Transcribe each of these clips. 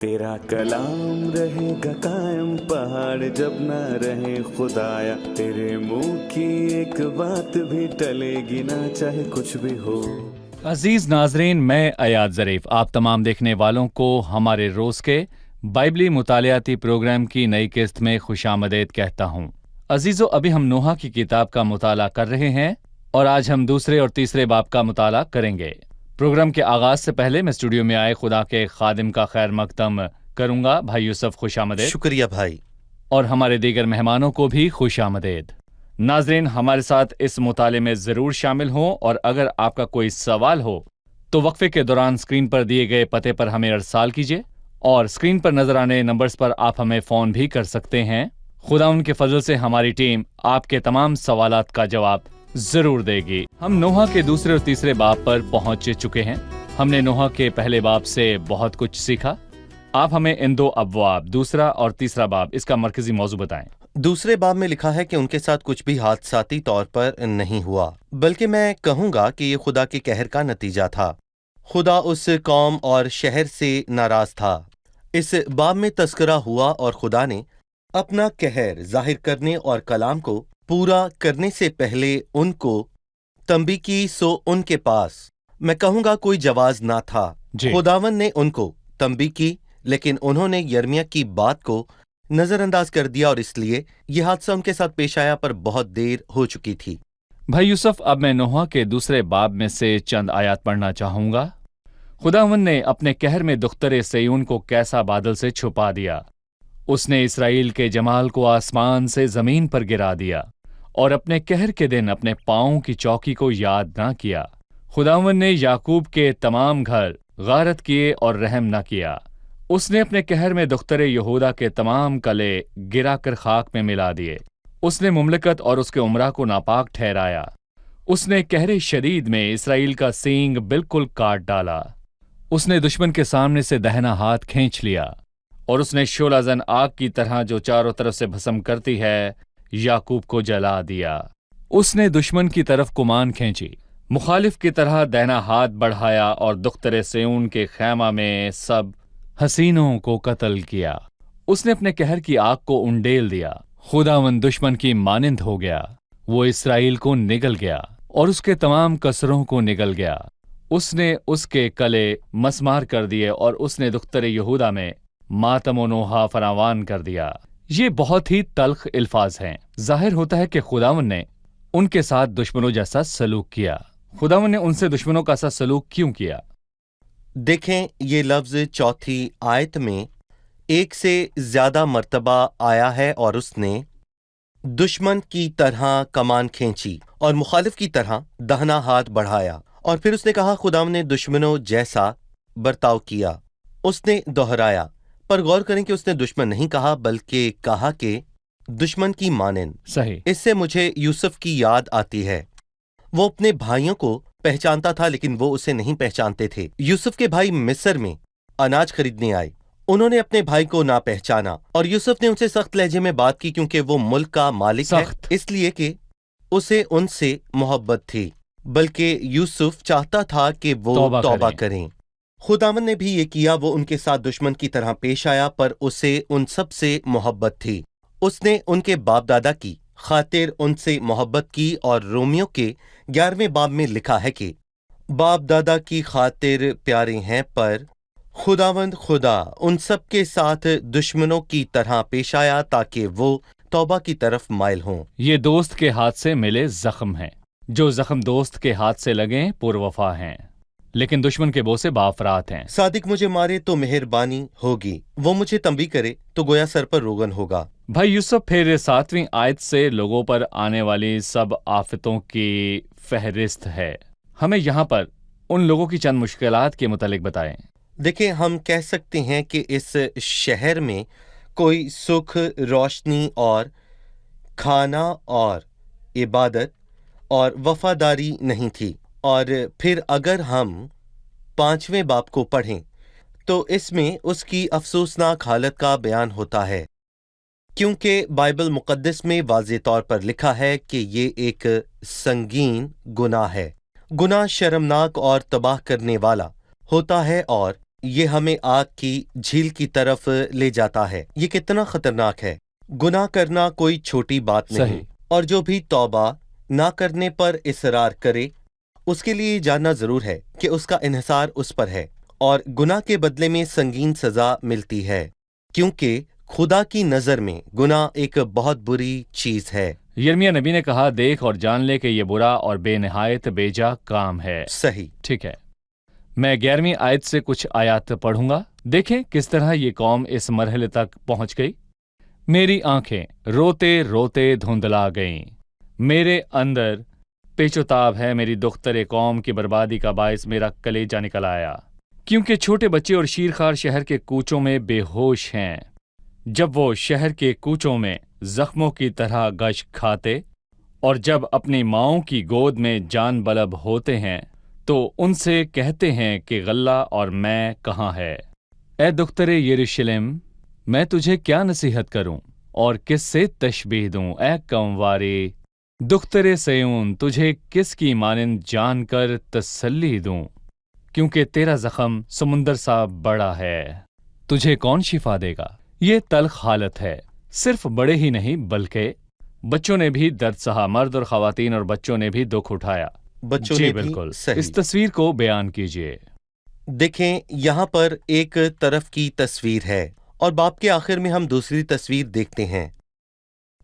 तेरा कलाम रहेगा कायम पहाड़ जब ना रहे खुदाया, तेरे मुंह की एक बात भी टलेगी ना चाहे कुछ भी हो। अजीज नाजरीन, मैं अयाद ज़रीफ आप तमाम देखने वालों को हमारे रोज़ के बाइबली मुतालियाती प्रोग्राम की नई किस्त में खुशामदीद कहता हूँ। अजीज़ों, अभी हम नूहा की किताब का मुताला कर रहे हैं और आज हम दूसरे और तीसरे बाब का मुताला करेंगे। प्रोग्राम के आगाज से पहले मैं स्टूडियो में आए खुदा के खादिम का खैर मकदम करूंगा। भाई यूसुफ, खुशामदीद। शुक्रिया भाई। और हमारे दीगर मेहमानों को भी खुशामदीद। नाजरीन, हमारे साथ इस मुताले में ज़रूर शामिल हों और अगर आपका कोई सवाल हो तो वक्फे के दौरान स्क्रीन पर दिए गए पते पर हमें अरसाल कीजिए और स्क्रीन पर नजर आने नंबर्स पर आप हमें फ़ोन भी कर सकते हैं। खुदा उनके फजल से हमारी टीम आपके तमाम सवालात का जवाब जरूर देगी। हम नोहा के दूसरे और तीसरे बाब पर पहुंच चुके हैं। हमने नोहा के पहले बाब से बहुत कुछ सीखा। आप हमें इन दो अबवाब, दूसरा और तीसरा बाब, इसका मरकजी मौजू बताएं। दूसरे बाब में लिखा है कि उनके साथ कुछ भी हादसाती तौर पर नहीं हुआ, बल्कि मैं कहूंगा कि ये खुदा के कहर का नतीजा था। खुदा उस कौम और शहर से नाराज था। इस बाब में तस्करा हुआ और खुदा ने अपना कहर जाहिर करने और कलाम को पूरा करने से पहले उनको तंबी की, सो उनके पास मैं कहूंगा कोई जवाज ना था। खुदावन ने उनको तंबी की, लेकिन उन्होंने यर्मिया की बात को नजरअंदाज कर दिया और इसलिए यह हादसा उनके साथ पेश आया, पर बहुत देर हो चुकी थी। भाई यूसुफ, अब मैं नोहा के दूसरे बाब में से चंद आयात पढ़ना चाहूंगा। खुदावन ने अपने कहर में दुख्तरे सयून को कैसा बादल से छुपा दिया। उसने इसराइल के जमाल को आसमान से जमीन पर गिरा दिया और अपने कहर के दिन अपने पाँव की चौकी को याद ना किया। खुदावन ने याकूब के तमाम घर गारत किए और रहम न किया। उसने अपने कहर में दुख्तरे यहूदा के तमाम कले गिरा कर खाक में मिला दिए। उसने मुमलकत और उसके उमरा को नापाक ठहराया। उसने कहरे शदीद में इसराइल का सींग बिल्कुल काट डाला। उसने दुश्मन के सामने से दहना हाथ खींच लिया और उसने शोलाजन आग की तरह जो चारों तरफ से भस्म करती है, याकूब को जला दिया। उसने दुश्मन की तरफ कुमान खींची, मुखालिफ की तरह दहना हाथ बढ़ाया और दुख्तरे सेऊन के खैमा में सब हसीनों को कत्ल किया। उसने अपने कहर की आग को उंडेल दिया। खुदावन दुश्मन की मानिंद हो गया। वो इसराइल को निगल गया और उसके तमाम कसरों को निगल गया। उसने उसके कले मसमार कर दिए और उसने दुख्तरे यहूदा में मातम व नोहा फरावान कर दिया। ये बहुत ही तल्ख अल्फाज हैं। जाहिर होता है कि खुदावन ने उनके साथ दुश्मनों जैसा सलूक किया। खुदावन ने उनसे दुश्मनों का सा सलूक क्यों किया? देखें, ये लफ्ज चौथी आयत में एक से ज्यादा मर्तबा आया है और उसने दुश्मन की तरह कमान खींची और मुखालिफ की तरह दहना हाथ बढ़ाया, और फिर उसने कहा खुदावन ने दुश्मनों जैसा बर्ताव किया। उसने दोहराया, पर गौर करें कि उसने दुश्मन नहीं कहा बल्कि कहा कि दुश्मन की मानिंद। सही। इससे मुझे यूसुफ की याद आती है। वो अपने भाइयों को पहचानता था, लेकिन वो उसे नहीं पहचानते थे। यूसुफ के भाई मिस्र में अनाज खरीदने आए। उन्होंने अपने भाई को ना पहचाना और यूसुफ ने उनसे सख्त लहजे में बात की, क्योंकि वो मुल्क का मालिक है, इसलिए कि उसे उनसे मोहब्बत थी। बल्कि यूसुफ चाहता था कि वो तौबा करें। खुदावन ने भी ये किया। वो उनके साथ दुश्मन की तरह पेश आया, पर उसे उन सब से मोहब्बत थी। उसने उनके बाप दादा की खातिर उनसे मोहब्बत की, और रोमियो के 11वें बाब में लिखा है कि बाप दादा की खातिर प्यारे हैं, पर खुदावंद खुदा उन सब के साथ दुश्मनों की तरह पेश आया ताकि वो तौबा की तरफ माइल हों। ये दोस्त के हाथ से मिले जख्म हैं। जो जख्म दोस्त के हाथ से लगे पुरवफा हैं, लेकिन दुश्मन के बोसे बाफरात हैं। सादिक मुझे मारे तो मेहरबानी होगी, वो मुझे तंबी करे तो गोया सर पर रोगन होगा। भाई यूसुफ, फिर 7वीं आयत से लोगों पर आने वाली सब आफतों की फहरिस्त है। हमें यहाँ पर उन लोगों की चंद मुश्किलात के मुतालिक बताएं। देखिए, हम कह सकते हैं कि इस शहर में कोई सुख, रोशनी और खाना और इबादत और वफादारी नहीं थी। और फिर अगर हम 5वें बाब को पढ़ें तो इसमें उसकी अफसोसनाक हालत का बयान होता है, क्योंकि बाइबल मुकद्दस में वाज़ेह तौर पर लिखा है कि ये एक संगीन गुनाह है। गुनाह शर्मनाक और तबाह करने वाला होता है और یہ ہمیں آگ کی جھیل کی طرف لے جاتا ہے۔ یہ کتنا خطرناک ہے۔ گناہ کرنا کوئی چھوٹی بات نہیں، صحیح۔ اور جو بھی توبہ نہ کرنے پر اصرار کرے اس کے لیے جاننا ضرور ہے کہ اس کا انحصار اس پر ہے، اور گناہ کے بدلے میں سنگین سزا ملتی ہے، کیونکہ خدا کی نظر میں گناہ ایک بہت بری چیز ہے۔ یرمیہ نبی نے کہا، دیکھ اور جان لے کہ یہ برا اور بے نہایت بیجا کام ہے۔ صحیح۔ ٹھیک ہے، میں 11ویں آیت سے کچھ آیات پڑھوں گا۔ دیکھیں کس طرح یہ قوم اس مرحلے تک پہنچ گئی۔ میری آنکھیں روتے روتے دھندلا گئیں، میرے اندر پیچ و تاب ہے، میری دختر قوم کی بربادی کا باعث میرا کلیجہ نکل آیا، کیونکہ چھوٹے بچے اور شیرخوار شہر کے کوچوں میں بے ہوش ہیں، جب وہ شہر کے کوچوں میں زخموں کی طرح گشت کھاتے اور جب اپنی ماؤں کی گود میں جان بلب ہوتے ہیں تو ان سے کہتے ہیں کہ غلہ اور میں کہاں ہے۔ اے دختر یروشلم، میں تجھے کیا نصیحت کروں اور کس سے تشبیہ دوں؟ اے کمواری دختر سیون، تجھے کس کی مانند جان کر تسلی دوں؟ کیونکہ تیرا زخم سمندر سا بڑا ہے، تجھے کون شفا دے گا؟ یہ تلخ حالت ہے، صرف بڑے ہی نہیں بلکہ بچوں نے بھی درد سہا، مرد اور خواتین اور بچوں نے بھی دکھ اٹھایا۔ بچوں جی نے بھی بالکل، صحیح۔ اس تصویر کو بیان کیجیے۔ دیکھیں یہاں پر ایک طرف کی تصویر ہے اور باپ کے آخر میں ہم دوسری تصویر دیکھتے ہیں۔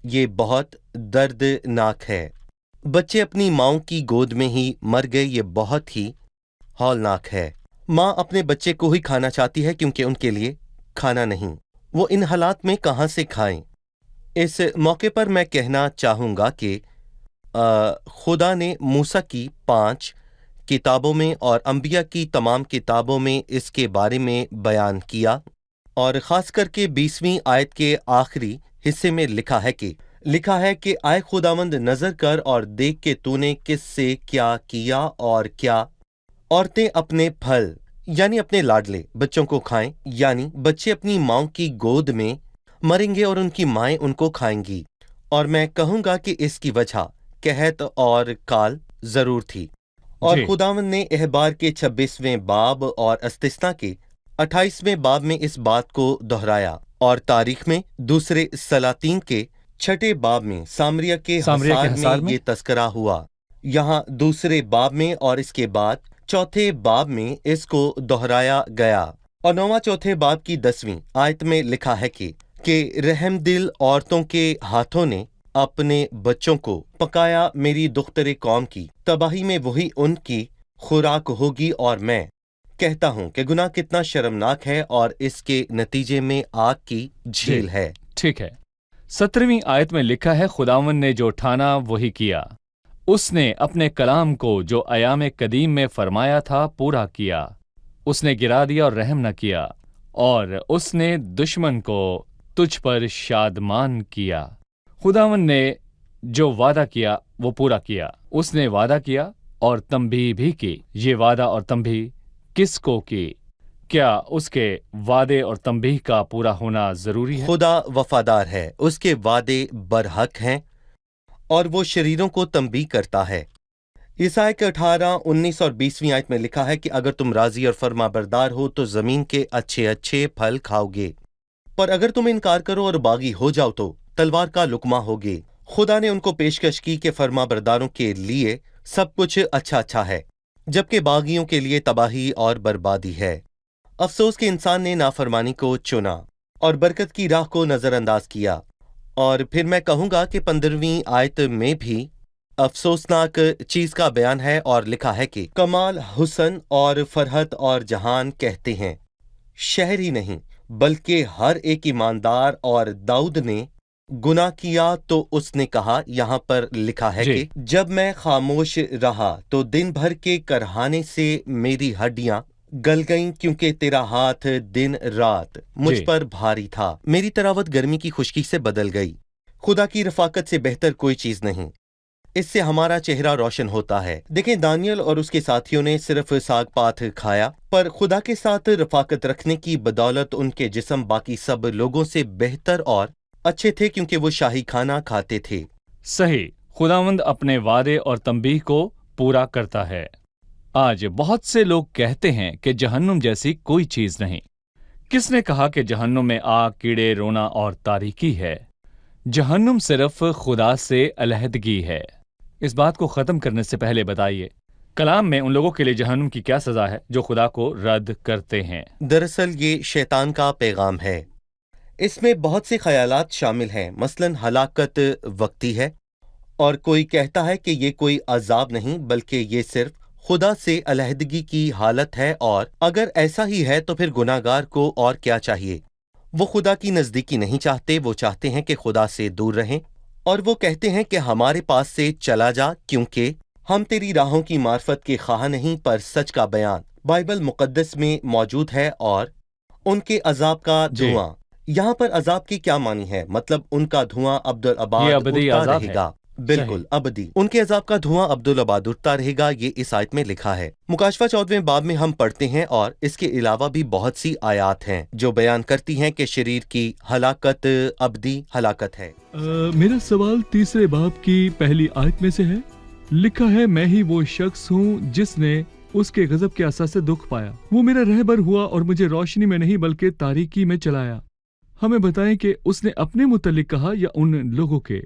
یہ بہت دردناک ہے۔ بچے اپنی ماؤں کی گود میں ہی مر گئے، یہ بہت ہی ہولناک ہے۔ ماں اپنے بچے کو ہی کھانا چاہتی ہے کیونکہ ان کے لیے کھانا نہیں، وہ ان حالات میں کہاں سے کھائیں؟ اس موقع پر میں کہنا چاہوں گا کہ خدا نے موسیٰ کی 5 کتابوں میں اور انبیاء کی تمام کتابوں میں اس کے بارے میں بیان کیا، اور خاص کر کے 20ویں آیت کے آخری حصے میں لکھا ہے کہ آئے خداوند نظر کر اور دیکھ کہ تو نے کس سے کیا کیا، اور کیا عورتیں اپنے پھل یعنی اپنے لاڈلے بچوں کو کھائیں، یعنی بچے اپنی ماؤں کی گود میں مریں گے اور ان کی مائیں ان کو کھائیں گی۔ اور میں کہوں گا کہ اس کی وجہ قحط اور کال ضرور تھی، اور جی خداوند نے احبار کے 26ویں باب اور استثنا کے 28ویں باب میں اس بات کو دہرایا، اور تاریخ میں دوسرے سلاطین کے 6 باب میں سامریہ کے حصار میں یہ تذکرہ ہوا، یہاں دوسرے باب میں، اور اس کے بعد 4 باب میں اس کو دہرایا گیا، اور 9واں 4 باب کی 10ویں آیت میں لکھا ہے کہ رحم دل عورتوں کے ہاتھوں نے اپنے بچوں کو پکایا، میری دختر قوم کی تباہی میں وہی ان کی خوراک ہوگی، اور میں کہتا ہوں کہ گناہ کتنا شرمناک ہے اور اس کے نتیجے میں آگ کی جھیل ہے۔ ٹھیک ہے، 17ویں آیت میں لکھا ہے، خداوند نے جو ٹھانا وہی کیا، اس نے اپنے کلام کو جو ایام قدیم میں فرمایا تھا پورا کیا، اس نے گرا دیا اور رحم نہ کیا، اور اس نے دشمن کو تجھ پر شادمان کیا۔ خداوند نے جو وعدہ کیا وہ پورا کیا، اس نے وعدہ کیا اور تنبیہ بھی کی۔ یہ وعدہ اور تنبیہ کس کو کی؟ کیا اس کے وعدے اور تنبیہ کا پورا ہونا ضروری ہے؟ خدا وفادار ہے، اس کے وعدے برحق ہیں، اور وہ شریروں کو تنبیہ کرتا ہے۔ عیسائی کے 18، 19 اور 20ویں آیت میں لکھا ہے کہ اگر تم راضی اور فرما بردار ہو تو زمین کے اچھے اچھے پھل کھاؤ گے، پر اگر تم انکار کرو اور باغی ہو جاؤ تو تلوار کا لقمہ ہوگے۔ خدا نے ان کو پیشکش کی کہ فرما برداروں کے لیے سب کچھ اچھا اچھا ہے، جبکہ باغیوں کے لیے تباہی اور بربادی ہے۔ افسوس کہ انسان نے نافرمانی کو چنا اور برکت کی راہ کو نظر انداز کیا۔ اور پھر میں کہوں گا کہ 15ویں آیت میں بھی افسوسناک چیز کا بیان ہے، اور لکھا ہے کہ کمال حسن اور فرحت اور جہان کہتے ہیں، شہر ہی نہیں بلکہ ہر ایک ایماندار، اور داؤد نے گناہ کیا تو اس نے کہا، یہاں پر لکھا ہے کہ جب میں خاموش رہا تو دن بھر کے کرہانے سے میری ہڈیاں گل گئیں، کیونکہ تیرا ہاتھ دن رات مجھ پر بھاری تھا، میری تراوت گرمی کی خشکی سے بدل گئی۔ خدا کی رفاقت سے بہتر کوئی چیز نہیں، اس سے ہمارا چہرہ روشن ہوتا ہے۔ دیکھیں دانیل اور اس کے ساتھیوں نے صرف ساگ پات کھایا، پر خدا کے ساتھ رفاقت رکھنے کی بدولت ان کے جسم باقی سب لوگوں سے بہتر اور اچھے تھے، کیونکہ وہ شاہی کھانا کھاتے تھے۔ صحیح، خداوند اپنے وعدے اور تنبیہ کو پورا کرتا ہے۔ आज बहुत से लोग कहते हैं कि जहन्नुम जैसी कोई चीज नहीं। किसने कहा कि जहन्नुम में आग, कीड़े, रोना और तारीकी है? जहन्नुम सिर्फ खुदा से अलहदगी है। इस बात को खत्म करने से पहले बताइए, कलाम में उन लोगों के लिए जहन्नुम की क्या सजा है जो खुदा को रद्द करते हैं? दरअसल ये शैतान का पैगाम है। इसमें बहुत से ख्यालात शामिल हैं, मसलन हलाकत वक्ती है, और कोई कहता है कि ये कोई अजाब नहीं बल्कि ये सिर्फ खुदा से अलहदगी की हालत है, और अगर ऐसा ही है तो फिर गुनाहगार को और क्या चाहिए। वो खुदा की नज़दीकी नहीं चाहते, वो चाहते हैं कि खुदा से दूर रहें, और वो कहते हैं कि हमारे पास से चला जा, क्योंकि हम तेरी राहों की मार्फत के ख्वाह नहीं पर सच का बयान बाइबल मुकद्दस में मौजूद है। और उनके अजाब का जी। धुआं, यहाँ पर अजाब की क्या मानी है? मतलब उनका धुआं अब्दुल ये अबाद अबदी उठता अजाब है। रहेगा। बिल्कुल सही। अबदी। उनके अजाब का धुआं अब्दुल अबाद उठता रहेगा, ये इस आयत में लिखा है। मुकाशवा 14वें बाब में हम पढ़ते हैं, और इसके अलावा भी बहुत सी आयात हैं जो बयान करती हैं कि शरीर की हलाकत अबदी हलाकत है। मेरा सवाल तीसरे बाब की पहली आयत में से है। लिखा है, मैं ही वो शख्स हूँ जिसने उसके गजब के असर से दुख पाया। वो मेरा रहबर हुआ और मुझे रोशनी में नहीं बल्कि तारीकी में चलाया। हमें बताएं कि उसने अपने मुतल्लिक कहा या उन लोगों के?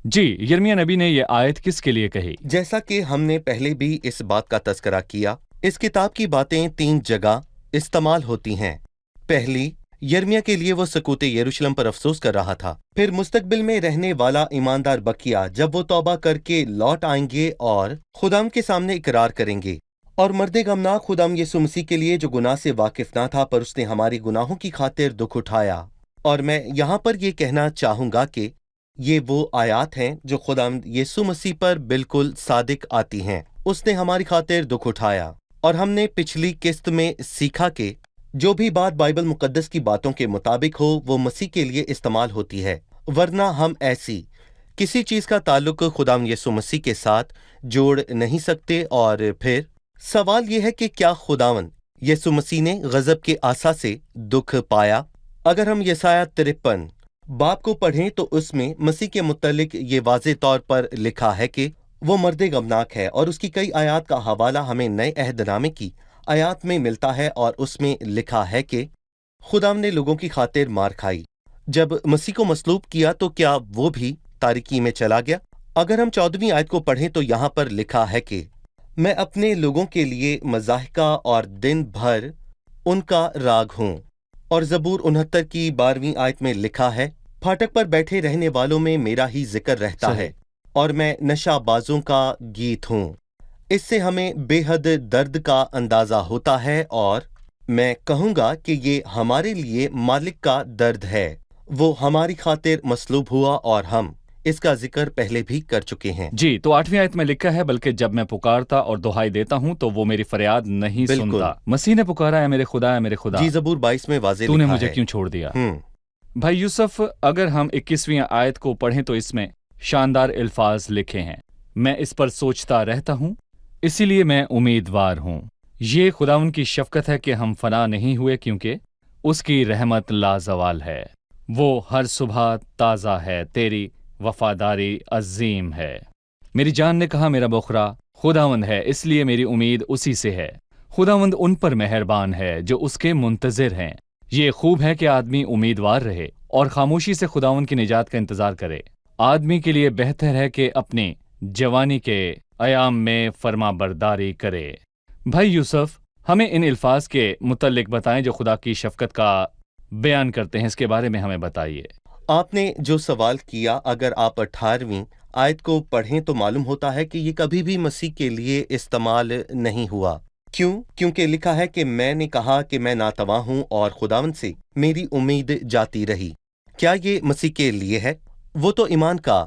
जी, यिर्मयाह नबी ने ये आयत किसके लिए कही? जैसा कि हमने पहले भी इस बात का तज़किरा किया, इस किताब की बातें 3 जगह इस्तेमाल होती हैं। पहली, यिर्मयाह के लिए वो सकूत यरूशलेम पर अफसोस कर रहा था। फिर मुस्तकबिल में रहने वाला ईमानदार बकिया, जब वो तौबा करके लौट आएंगे और खुदाम के सामने इकरार करेंगे। और मर्द गमनाक खुदाम यीशु मसीह के लिए जो गुनाह से वाकिफ ना था, पर उसने हमारी गुनाहों की खातिर दुख उठाया। और मैं यहाँ पर ये कहना चाहूँगा कि ये वो आयात हैं जो खुदाम यीशु मसीह पर बिल्कुल सादिक आती हैं। उसने हमारी खातिर दुख उठाया, और हमने पिछली किस्त में सीखा कि जो भी बात बाइबल मुकद्दस की बातों के मुताबिक हो वो मसीह के लिए इस्तेमाल होती है, वरना हम ऐसी किसी चीज़ का ताल्लुक खुदाम यीशु मसीह के साथ जोड़ नहीं सकते। और फिर सवाल ये है कि क्या खुदावन यीशु मसीह ने गजब के आसा से दुख पाया? अगर हम यसाया 53 बाप को पढ़ें तो उसमें मसीह के मुतल्लिक ये वाज़े तौर पर लिखा है कि वो मर्द गमनाक है, और उसकी कई आयात का हवाला हमें नए अहदनामे की आयात में मिलता है, और उसमें लिखा है कि खुदाम ने लोगों की खातिर मार खाई। जब मसीह को मसलूब किया तो क्या वो भी तारीकी में चला गया? अगर हम 14वीं आयत को पढ़ें तो यहाँ पर लिखा है कि मैं अपने लोगों के लिए मज़ाहिका और दिन भर उनका राग हूँ। और ज़बूर 69 की 12वीं आयत में लिखा है, फाटक पर बैठे रहने वालों में मेरा ही जिक्र रहता है, और मैं नशाबाजों का गीत हूँ। इससे हमें बेहद दर्द का अंदाजा होता है, और मैं कहूँगा कि ये हमारे लिए मालिक का दर्द है। वो हमारी खातिर मसलूब हुआ, और हम इसका जिक्र पहले भी कर चुके हैं। जी, तो 8वीं आयत में लिखा है, बल्कि जब मैं पुकारता और दुहाई देता हूँ तो वो मेरी फरियाद नहीं बिल्कुल। सुनता। मसीह ने पुकारा, है मेरे खुदा, है मेरे खुदा, जी, ज़बूर 22 में वाज़े तूने लिखा मुझे है। क्यों छोड़ दिया? भाई भाई यूसुफ, अगर हम 21वीं आयत को पढ़ें तो इसमें शानदार अल्फाज लिखे हैं, मैं इस पर सोचता रहता हूँ, इसीलिए मैं उम्मीदवार हूँ। ये खुदावन की शफकत है कि हम फना नहीं हुए, क्योंकि उसकी रहमत लाजवाल है। वो हर सुबह ताज़ा है, तेरी वफादारी अजीम है। मेरी जान ने कहा, मेरा बखरा खुदावंद है, इसलिए मेरी उम्मीद उसी से है। खुदावंद उन पर मेहरबान है जो उसके मुंतजिर हैं। ये खूब है कि आदमी उम्मीदवार रहे और खामोशी से खुदावंद की निजात का इंतजार करे। आदमी के लिए बेहतर है कि अपनी जवानी के अयाम में फर्मा बरदारी करे। भाई यूसुफ, हमें इन अल्फाज के मुतल्लिक बताएं जो खुदा की शफकत का बयान करते हैं, इसके बारे में हमें बताइए। आपने जो सवाल किया, अगर आप 18वीं आयत को पढ़ें तो मालूम होता है कि ये कभी भी मसीह के लिए इस्तेमाल नहीं हुआ। क्यों? क्योंकि लिखा है कि मैंने कहा कि मैं नातवा हूँ और खुदावन से मेरी उम्मीद जाती रही। क्या ये मसीह के लिए है? वो तो ईमान का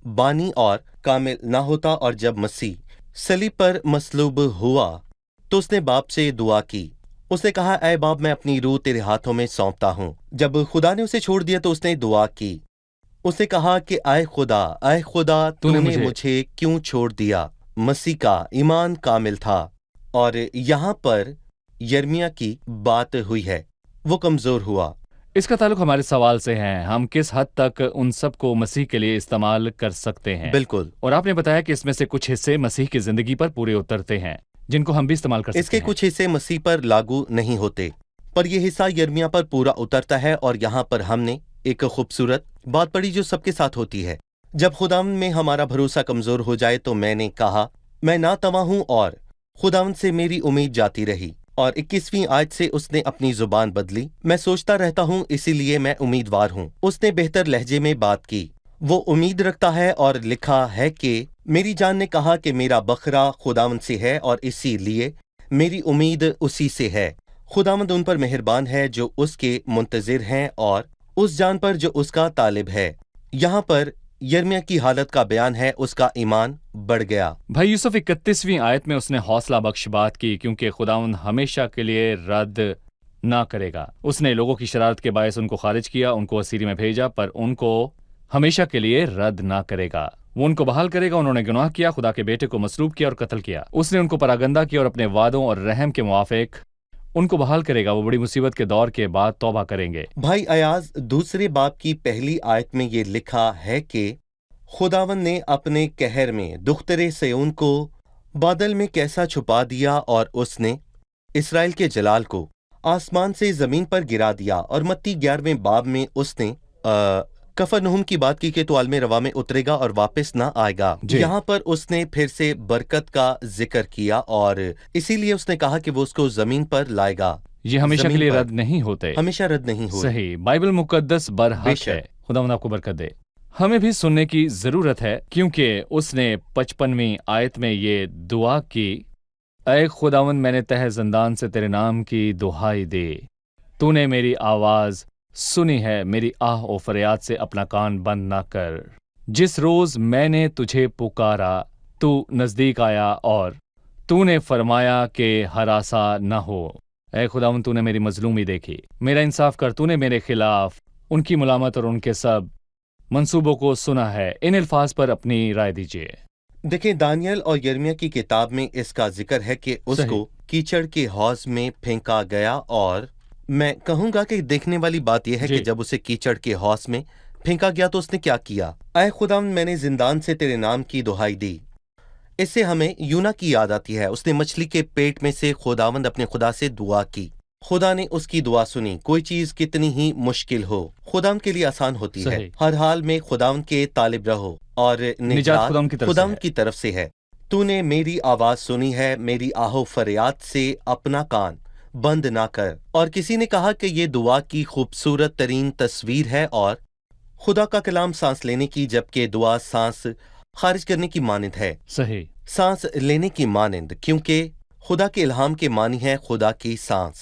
बानी और कामिल ना होता, और जब मसीह सलीब पर मसलूब हुआ तो उसने बाप से दुआ की। उसने कहा, ऐ बाप, मैं अपनी रूह तेरे हाथों में सौंपता हूँ। जब खुदा ने उसे छोड़ दिया तो उसने दुआ की। उसने कहा कि ऐ खुदा तूने मुझे क्यों छोड़ दिया? मसीह का ईमान कामिल था, और यहाँ पर यिर्मयाह की बात हुई है, वो कमजोर हुआ। इसका ताल्लुक हमारे सवाल से है, हम किस हद तक उन सब को मसीह के लिए इस्तेमाल कर सकते हैं। बिल्कुल। और आपने बताया कि इसमें से कुछ हिस्से मसीह की जिंदगी पर पूरे उतरते हैं। جن کو ہم بھی استعمال کر اس سکتے کے ہیں۔ کچھ حصے مسیح پر لاگو نہیں ہوتے، پر یہ حصہ یرمیا پر پورا اترتا ہے، اور یہاں پر ہم نے ایک خوبصورت بات پڑھی جو سب کے ساتھ ہوتی ہے۔ جب خداوند میں ہمارا بھروسہ کمزور ہو جائے تو میں نے کہا میں ناتواں ہوں، اور خداوند سے میری امید جاتی رہی۔ اور 21ویں آیت سے اس نے اپنی زبان بدلی، میں سوچتا رہتا ہوں اسی لیے میں امیدوار ہوں۔ اس نے بہتر لہجے میں بات کی، وہ امید رکھتا ہے، اور لکھا ہے کہ میری جان نے کہا کہ میرا بکرا خداوند سے ہے، اور اسی لیے میری امید اسی سے ہے۔ خداوند ان پر مہربان ہے جو اس کے منتظر ہیں، اور اس جان پر جو اس کا طالب ہے۔ یہاں پر یرمیا کی حالت کا بیان ہے، اس کا ایمان بڑھ گیا۔ بھائی یوسف 31ویں آیت میں اس نے حوصلہ بخش بات کی، کیونکہ خداوند ہمیشہ کے لیے رد نہ کرے گا۔ اس نے لوگوں کی شرارت کے باعث ان کو خارج کیا، ان کو اسیری میں بھیجا، پر ان کو ہمیشہ کے لیے رد نہ کرے گا۔ وہ ان کو بحال کرے گا۔ انہوں نے گناہ کیا، خدا کے بیٹے کو مصلوب کیا اور قتل کیا۔ اس نے ان کو پراگندہ کیا، اور اپنے وعدوں اور رحم کے موافق ان کو بحال کرے گا۔ وہ بڑی مصیبت کے دور کے بعد توبہ کریں گے۔ بھائی ایاز، دوسرے باب کی پہلی آیت میں یہ لکھا ہے کہ خداوند نے اپنے قہر میں دختر سیون کو بادل میں کیسا چھپا دیا، اور اس نے اسرائیل کے جلال کو آسمان سے زمین پر گرا دیا۔ اور متی 11ویں باب میں اس نے کفرنہوم کی بات کی کہ تو عالم روا میں اترے گا اور واپس نہ آئے گا۔ یہاں پر اس نے پھر سے برکت کا ذکر کیا، اور اسی لیے اس نے کہا کہ وہ اس کو زمین پر لائے گا۔ یہ ہمیشہ کے زمین لیے پر رد نہیں ہوتے۔ ہمیشہ رد نہیں ہوئے۔ صحیح، بائبل مقدس بے برحق شک۔ ہے۔ خداوند آپ کو برکت دے۔ ہمیں بھی سننے کی ضرورت ہے، کیونکہ اس نے 55ویں آیت میں یہ دعا کی، اے خداوند میں نے تہ زندان سے تیرے نام کی دہائی دی، تو نے میری آواز سنی ہے، میری آہ و فریاد سے اپنا کان بند نہ کر۔ جس روز میں نے تجھے پکارا تو نزدیک آیا، اور تو نے فرمایا کہ ہراساں نہ ہو۔ اے خداوند تو نے میری مظلومی دیکھی، میرا انصاف کر، تو نے میرے خلاف ان کی ملامت اور ان کے سب منصوبوں کو سنا ہے۔ ان الفاظ پر اپنی رائے دیجیے۔ دیکھیں، دانیل اور یرمیا کی کتاب میں اس کا ذکر ہے کہ اس صحیح۔ کو کیچڑ کے حوض میں پھینکا گیا، اور میں کہوں گا کہ دیکھنے والی بات یہ ہے جی۔ کہ جب اسے کیچڑ کے حوض میں پھینکا گیا تو اس نے کیا کیا؟ اے خداوند میں نے زندان سے تیرے نام کی دہائی دی۔ اس سے ہمیں یونا کی یاد آتی ہے۔ اس نے مچھلی کے پیٹ میں سے خداوند اپنے خدا سے دعا کی، خدا نے اس کی دعا سنی۔ کوئی چیز کتنی ہی مشکل ہو، خداوند کے لیے آسان ہوتی ہے۔ صحیح۔ ہر حال میں خداوند کے طالب رہو، اور نجات خداوند کی طرف سے خداوند ہے۔ کی طرف سے ہے۔ تو نے میری آواز سنی ہے، میری آہ و فریاد سے اپنا کان بند نہ کر۔ اور کسی نے کہا کہ یہ دعا کی خوبصورت ترین تصویر ہے، اور خدا کا کلام سانس لینے کی، جبکہ دعا سانس خارج کرنے کی مانند ہے، صحیح۔ سانس لینے کی مانند، کیونکہ خدا کے الہام کے معنی ہے خدا کی سانس۔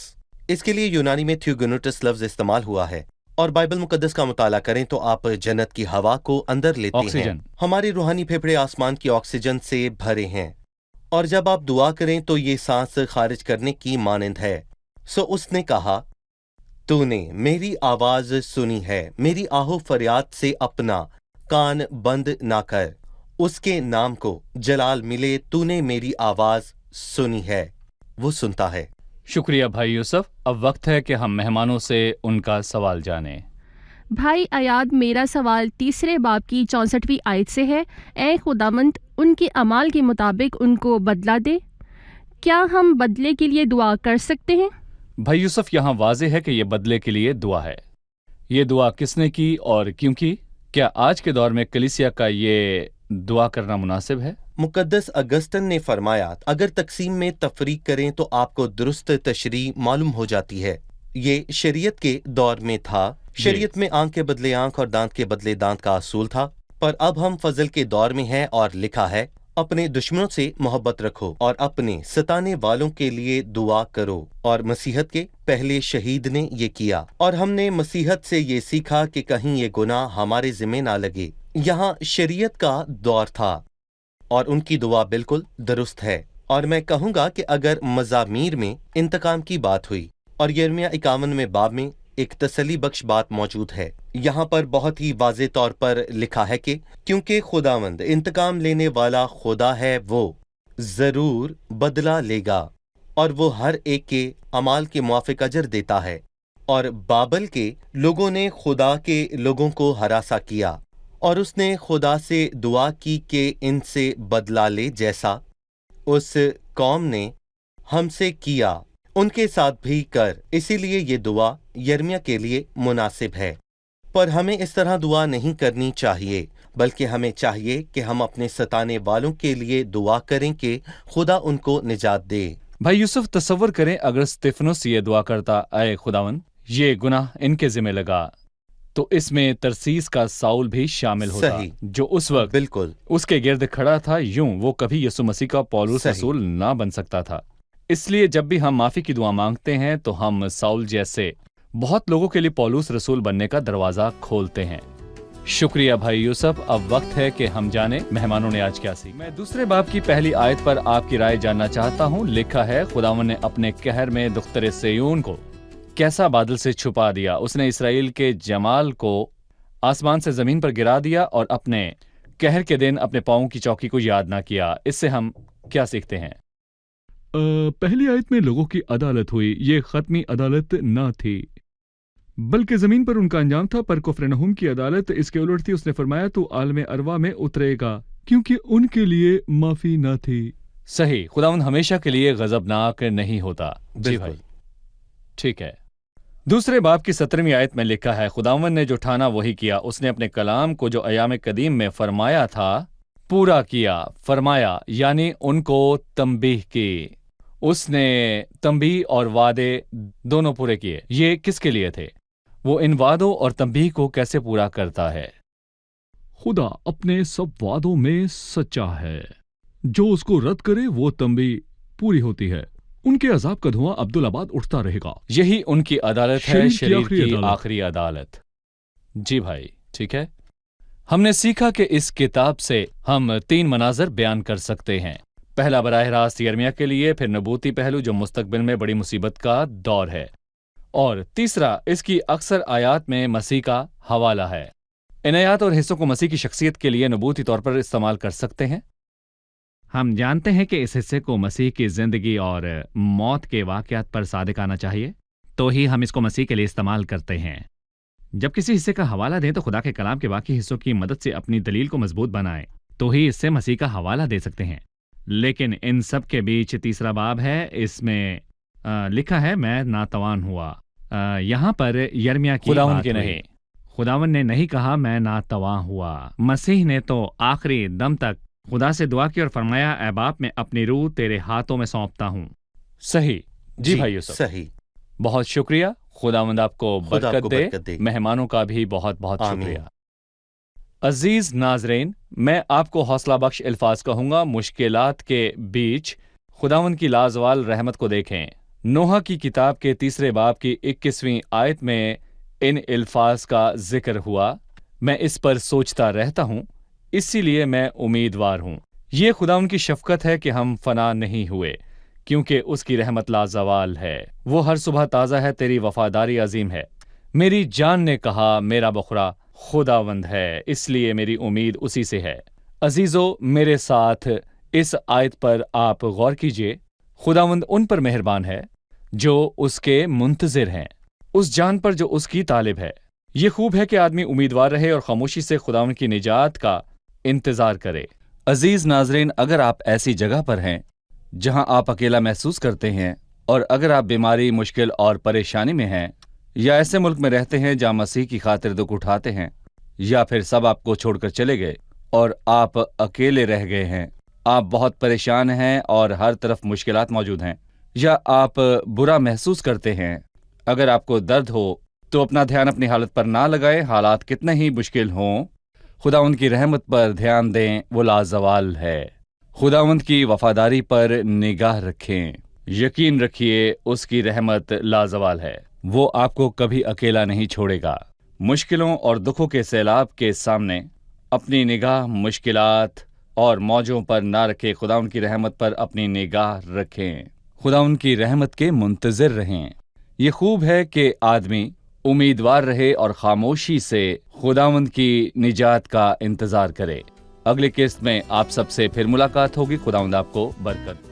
اس کے لیے یونانی میں تھیوگنوٹس لفظ استعمال ہوا ہے، اور بائبل مقدس کا مطالعہ کریں تو آپ جنت کی ہوا کو اندر لیتے ہیں۔ آکسیجن۔ ہمارے روحانی پھیپھڑے آسمان کی آکسیجن سے بھرے ہیں، اور جب آپ دعا کریں تو یہ سانس خارج کرنے کی مانند ہے۔ سو اس نے کہا، تو نے میری آواز سنی ہے، میری آہ و فریاد سے اپنا کان بند نہ کر۔ اس کے نام کو جلال ملے، تو نے میری آواز سنی ہے، وہ سنتا ہے۔ شکریہ بھائی یوسف۔ اب وقت ہے کہ ہم مہمانوں سے ان کا سوال جانیں۔ بھائی ایاد، میرا سوال تیسرے باب کی 64ویں آیت سے ہے، اے خداوند ان کے اعمال کے مطابق ان کو بدلہ دے۔ کیا ہم بدلے کے لیے دعا کر سکتے ہیں؟ بھائی یوسف، یہاں واضح ہے کہ یہ بدلے کے لیے دعا ہے۔ یہ دعا کس نے کی اور کیوں کی؟ کیا آج کے دور میں کلیسیا کا یہ دعا کرنا مناسب ہے؟ مقدس اگستن نے فرمایا، اگر تقسیم میں تفریق کریں تو آپ کو درست تشریح معلوم ہو جاتی ہے۔ یہ شریعت کے دور میں تھا۔ شریعت میں آنکھ کے بدلے آنکھ اور دانت کے بدلے دانت کا اصول تھا، پر اب ہم فضل کے دور میں ہیں، اور لکھا ہے، اپنے دشمنوں سے محبت رکھو اور اپنے ستانے والوں کے لیے دعا کرو۔ اور مسیحت کے پہلے شہید نے یہ کیا، اور ہم نے مسیحت سے یہ سیکھا کہ کہیں یہ گناہ ہمارے ذمہ نہ لگے۔ یہاں شریعت کا دور تھا، اور ان کی دعا بالکل درست ہے۔ اور میں کہوں گا کہ اگر مزامیر میں انتقام کی بات ہوئی، اور یرمیا 51 باب میں ایک تسلی بخش بات موجود ہے، یہاں پر بہت ہی واضح طور پر لکھا ہے کہ کیونکہ خداوند انتقام لینے والا خدا ہے، وہ ضرور بدلہ لے گا، اور وہ ہر ایک کے اعمال کے موافق اجر دیتا ہے۔ اور بابل کے لوگوں نے خدا کے لوگوں کو ہراساں کیا، اور اس نے خدا سے دعا کی کہ ان سے بدلہ لے، جیسا اس कौम ने हमसे किया उनके साथ भी कर। इसीलिए ये दुआ यिर्मयाह के लिए मुनासिब है। पर हमें इस तरह दुआ नहीं करनी चाहिए, बल्कि हमें चाहिए कि हम अपने सताने वालों के लिए दुआ करें कि खुदा उनको निजात दे। भाई यूसुफ, तसव्वुर करें अगर स्तिफनुस ये दुआ करता, ऐ खुदावन ये गुनाह इनके जिम्मे लगा, तो इसमें तरसीस का साउल भी शामिल होता, सही। जो उस वक्त बिल्कुल उसके गिर्द खड़ा था। यूं वो कभी यीशु मसीह का पौलुस सही। रसूल ना बन सकता था। इसलिए जब भी हम माफी की दुआ मांगते हैं तो हम साउल जैसे बहुत लोगों के लिए पौलुस रसूल बनने का दरवाजा खोलते हैं। शुक्रिया भाई यूसुफ। अब वक्त है कि हम जाने मेहमानों ने आज क्या सीखा। मैं दूसरे बाब की पहली आयत पर आपकी राय जानना चाहता हूँ। लिखा है, खुदावन ने अपने कहर में दुख्तर सयून को कैसा बादल से छुपा दिया। उसने इसराइल के जमाल को आसमान से जमीन पर गिरा दिया और अपने कहर के दिन अपने पाँव की चौकी को याद ना किया। इससे हम क्या सीखते हैं? पहली आयत में लोगों की अदालत हुई। ये खत्मी अदालत ना थी, बल्कि जमीन पर उनका अंजाम था। पर कुफरनहुम की अदालत इसके उलट थी। उसने फरमाया तू आलम अरवा में उतरेगा, क्योंकि उनके लिए माफी न थी। सही। खुदावंद हमेशा के लिए गजबनाक नहीं होता। जी बिल्कुल। भाई, ठीक है। दूसरे बाब की 17वीं आयत में लिखा है, खुदावंद ने जो ठाना वही किया। उसने अपने कलाम को जो अयाम कदीम में फरमाया था पूरा किया। फरमाया यानी उनको तंबीह की। उसने तंबीह और वादे दोनों पूरे किए। ये किसके लिए थे? वो इन वादों और तंबीह को कैसे पूरा करता है? खुदा अपने सब वादों में सच्चा है। जो उसको रद्द करे वो तंबी पूरी होती है। उनके अजाब का धुआं अब्दुल-आबाद उठता रहेगा। यही उनकी अदालत है, शरीर आखिरी की अदालत। आखिरी अदालत। जी भाई, ठीक है। हमने सीखा कि इस किताब से हम 3 मनाजर बयान कर सकते हैं। पहला बराह रास्त यिर्मयाह के लिए, फिर नबूती पहलू जो मुस्तकबिल में बड़ी मुसीबत का दौर है, और तीसरा इसकी अक्सर आयात में मसीह का हवाला है। इन आयात और हिस्सों को मसीह की शख्सियत के लिए नबूती तौर पर इस्तेमाल कर सकते हैं। हम जानते हैं कि इस हिस्से को मसीह की जिंदगी और मौत के वाक़यात पर सादिक आना चाहिए, तो ही हम इसको मसीह के लिए इस्तेमाल करते हैं। जब किसी हिस्से का हवाला दें तो खुदा के कलाम के बाकी हिस्सों की मदद से अपनी दलील को मजबूत बनाएं, तो ही इससे मसीह का हवाला दे सकते हैं। लेकिन इन सब के बीच तीसरा बाब है। इसमें लिखा है मैं नातवान हुआ। यहाँ पर यिर्मयाह की खुदावन बात के हुई। नहीं। खुदावन ने नहीं कहा मैं नातवान हुआ। मसीह ने तो आखिरी दम तक खुदा से दुआ की और फरमाया, ऐ बाप मैं अपनी रूह तेरे हाथों में सौंपता हूँ। सही। जी भाई यूसुफ, सही। बहुत शुक्रिया। खुदावंद आपको खुदा आपको बरकत बरकत दे। दे। मेहमानों का भी बहुत बहुत आमीन। शुक्रिया। अजीज नाजरीन, मैं आपको हौसला बख्श अल्फाज कहूंगा। मुश्किलात के बीच खुदावंद की लाजवाल रहमत को देखें। नोहा की किताब के तीसरे बाब की 21वीं आयत में इन अल्फाज का जिक्र हुआ। मैं इस पर सोचता रहता हूँ, इसीलिए मैं उम्मीदवार हूँ। ये खुदावंद की शफकत है कि हम फना नहीं हुए, क्योंकि उसकी रहमत लाजवाल है। वो हर सुबह ताज़ा है, तेरी वफादारी अजीम है। मेरी जान ने कहा मेरा बखरा खुदावंद है, इसलिए मेरी उम्मीद उसी से है। अजीजो, मेरे साथ इस आयत पर आप गौर कीजिए। खुदावंद उन पर मेहरबान है जो उसके मुंतजिर हैं, उस जान पर जो उसकी तालिब है। ये खूब है कि आदमी उम्मीदवार रहे और खामोशी से खुदावंद की निजात का इंतजार करे। अजीज नाजरीन, अगर आप ऐसी जगह पर हैं जहां आप अकेला महसूस करते हैं, और अगर आप बीमारी, मुश्किल और परेशानी में हैं, या ऐसे मुल्क में रहते हैं जहां मसीह की खातिर दुख उठाते हैं, या फिर सब आपको छोड़कर चले गए और आप अकेले रह गए हैं, आप बहुत परेशान हैं और हर तरफ मुश्किलात मौजूद हैं, या आप बुरा महसूस करते हैं, अगर आपको दर्द हो तो अपना ध्यान अपनी हालत पर ना लगाएं। हालात कितने ही मुश्किल हों, खुदावंद की रहमत पर ध्यान दें, वो लाजवाल है। खुदावंद की वफादारी पर निगाह रखें। यकीन रखिए उसकी रहमत लाजवाल है। वो आपको कभी अकेला नहीं छोड़ेगा। मुश्किलों और दुखों के सैलाब के सामने अपनी निगाह मुश्किलात और मौजों पर ना रखें, खुदावंद की रहमत पर अपनी निगाह रखें। खुदावंद की रहमत के मुंतजिर रहें। ये खूब है कि आदमी उम्मीदवार रहे और खामोशी से खुदावंद की निजात का इंतजार करे। अगली किस्त में आप सबसे फिर मुलाकात होगी। खुदावंद आपको बरकत दे।